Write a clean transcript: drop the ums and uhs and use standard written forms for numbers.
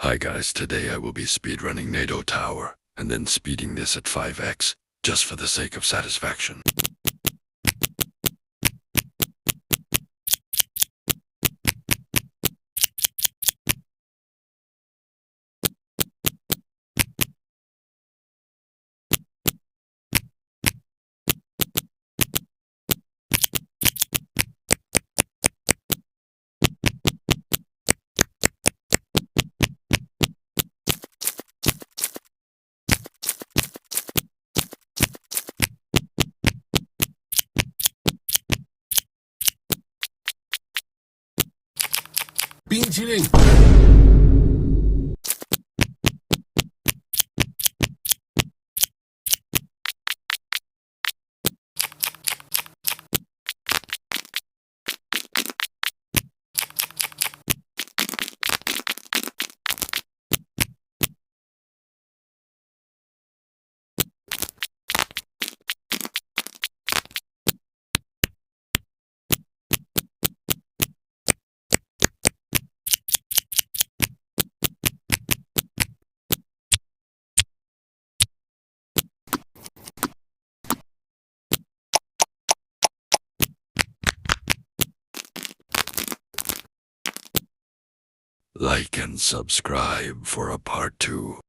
Hi guys, today I will be speedrunning NATO Tower, and then speeding this at 5x, just for the sake of satisfaction.冰淇淋。Like and subscribe for a part 2.